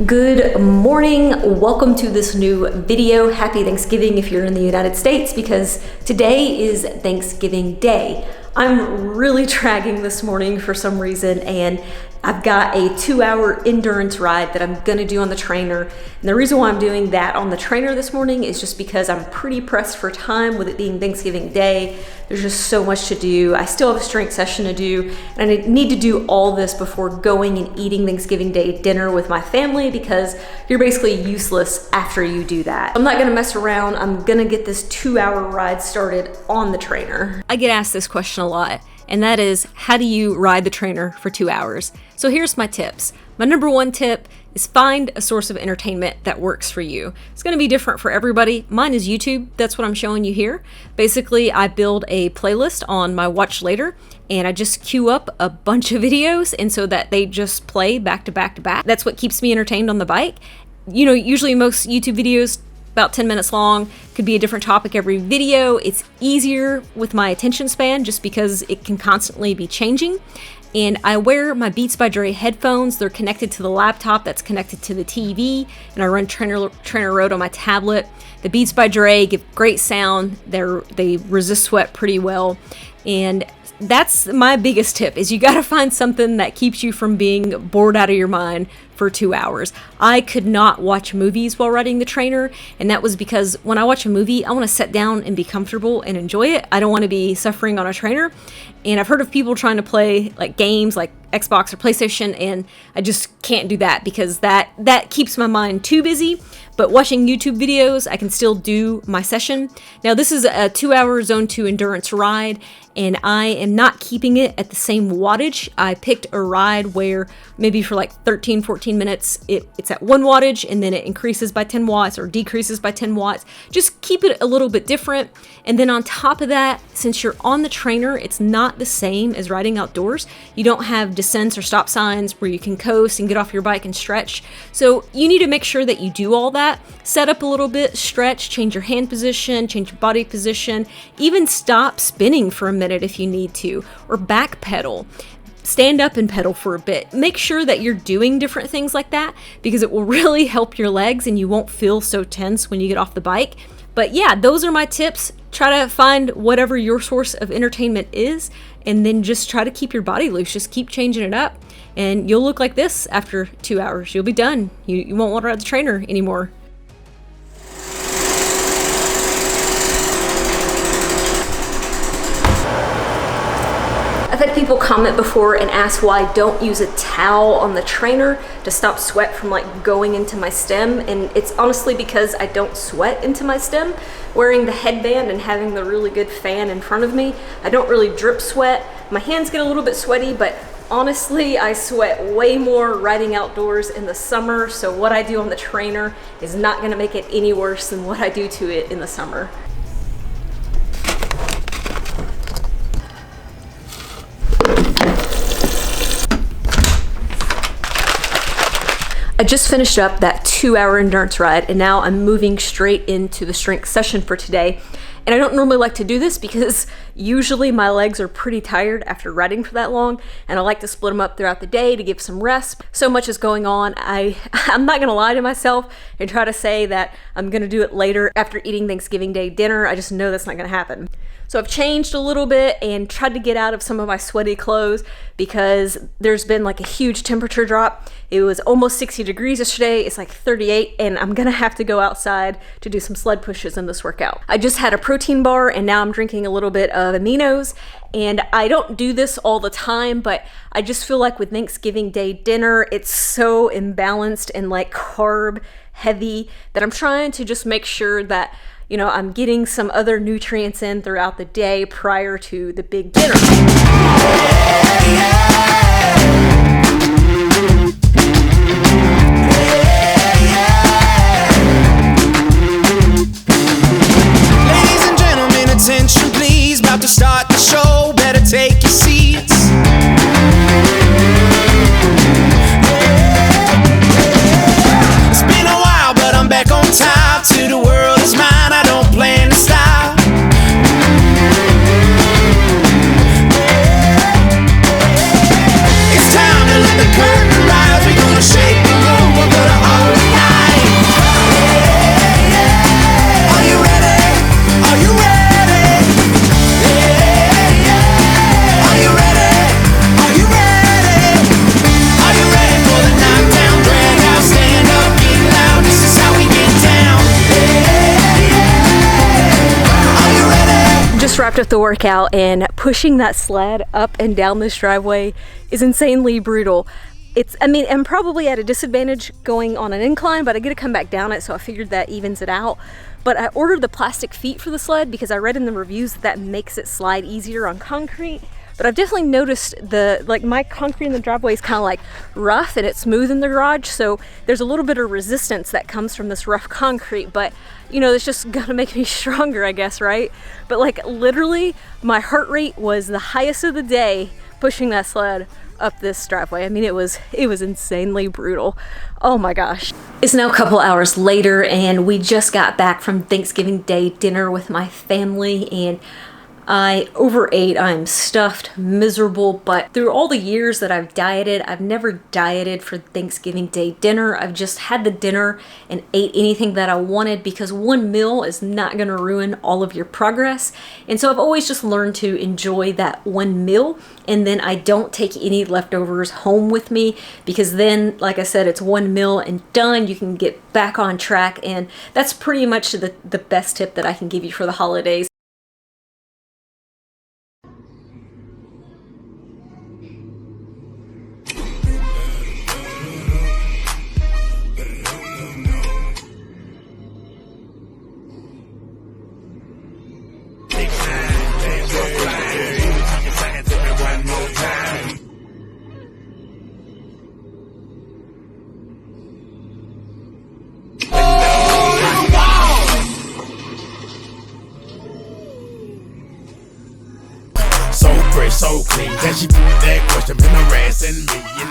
Good morning. Welcome to this new video. Happy Thanksgiving if you're in the United States, because today is Thanksgiving Day. I'm really dragging this morning for some reason, and I've got a 2-hour endurance ride that I'm gonna do on the trainer. And the reason why I'm doing that on the trainer this morning is just because I'm pretty pressed for time with it being Thanksgiving Day. There's just so much to do. I still have a strength session to do, and I need to do all this before going and eating Thanksgiving Day dinner with my family, because you're basically useless after you do that. I'm not gonna mess around. I'm gonna get this 2-hour ride started on the trainer. I get asked this question a lot, and that is, how do you ride the trainer for 2 hours? So here's my tips. My number one tip is find a source of entertainment that works for you. It's gonna be different for everybody. Mine is YouTube. That's what I'm showing you here. Basically, I build a playlist on my watch later, and I just queue up a bunch of videos, and so that they just play back to back to back. That's what keeps me entertained on the bike. You know, usually most YouTube videos about 10 minutes long, could be a different topic every video. It's easier with my attention span just because it can constantly be changing. And I wear my Beats by Dre headphones. They're connected to the laptop that's connected to the TV, and I run Trainer Road on my tablet. The Beats by Dre give great sound. They resist sweat pretty well. And that's my biggest tip, is you gotta find something that keeps you from being bored out of your mind for 2 hours. I could not watch movies while riding the trainer, and that was because when I watch a movie, I want to sit down and be comfortable and enjoy it. I don't want to be suffering on a trainer. And I've heard of people trying to play like games like Xbox or PlayStation, and I just can't do that because that keeps my mind too busy. But watching YouTube videos, I can still do my session. Now this is a 2-hour Zone 2 endurance ride, and I am not keeping it at the same wattage. I picked a ride where maybe for like 13, 14 minutes, it's at 1 wattage, and then it increases by 10 watts or decreases by 10 watts. Just keep it a little bit different. And then on top of that, since you're on the trainer, it's not the same as riding outdoors. You don't have descents or stop signs where you can coast and get off your bike and stretch. So you need to make sure that you do all that. Set up a little bit, stretch, change your hand position, change your body position, even stop spinning for a minute if you need to, or back pedal. Stand up and pedal for a bit. Make sure that you're doing different things like that, because it will really help your legs and you won't feel so tense when you get off the bike. But yeah, those are my tips. Try to find whatever your source of entertainment is, and then just try to keep your body loose. Just keep changing it up, and you'll look like this after 2 hours. You'll be done. You won't want to ride the trainer anymore. I've had people comment before and ask why I don't use a towel on the trainer to stop sweat from like going into my stem, and it's honestly because I don't sweat into my stem. Wearing the headband and having the really good fan in front of me, I don't really drip sweat. My hands get a little bit sweaty, but honestly, I sweat way more riding outdoors in the summer, so what I do on the trainer is not gonna make it any worse than what I do to it in the summer. I just finished up that 2-hour endurance ride, and now I'm moving straight into the strength session for today. And I don't normally like to do this because usually my legs are pretty tired after riding for that long, and I like to split them up throughout the day to give some rest. So much is going on. I'm not gonna lie to myself and try to say that I'm gonna do it later after eating Thanksgiving Day dinner. I just know that's not gonna happen. So I've changed a little bit and tried to get out of some of my sweaty clothes because there's been like a huge temperature drop. It was almost 60 degrees yesterday. It's like 38, and I'm gonna have to go outside to do some sled pushes in this workout. I just had a protein bar, and now I'm drinking a little bit of aminos. And I don't do this all the time, but I just feel like with Thanksgiving Day dinner, it's so imbalanced and like carb heavy that I'm trying to just make sure that, you know, I'm getting some other nutrients in throughout the day prior to the big dinner. Ladies and gentlemen, attention please, about to start the show, better take your seats. It's been a while, but I'm back on top, to the world is mine, I don't plan to stop. wrapped up the workout, and pushing that sled up and down this driveway is insanely brutal. I'm probably at a disadvantage going on an incline, but I get to come back down it, so I figured that evens it out. But I ordered the plastic feet for the sled because I read in the reviews that makes it slide easier on concrete. But I've definitely noticed my concrete in the driveway is kind of like rough and it's smooth in the garage, so there's a little bit of resistance that comes from this rough concrete, but you know, it's just gonna make me stronger, I guess, right? But like literally my heart rate was the highest of the day pushing that sled up this driveway. I mean, it was insanely brutal. Oh my gosh. It's now a couple hours later and we just got back from Thanksgiving Day dinner with my family, and I overate. I'm stuffed, miserable, but through all the years that I've dieted, I've never dieted for Thanksgiving Day dinner. I've just had the dinner and ate anything that I wanted because one meal is not going to ruin all of your progress. And so I've always just learned to enjoy that one meal, and then I don't take any leftovers home with me because then, like I said, it's one meal and done. You can get back on track, and that's pretty much the best tip that I can give you for the holidays. So fresh, so clean. Can she put that question been harassing me?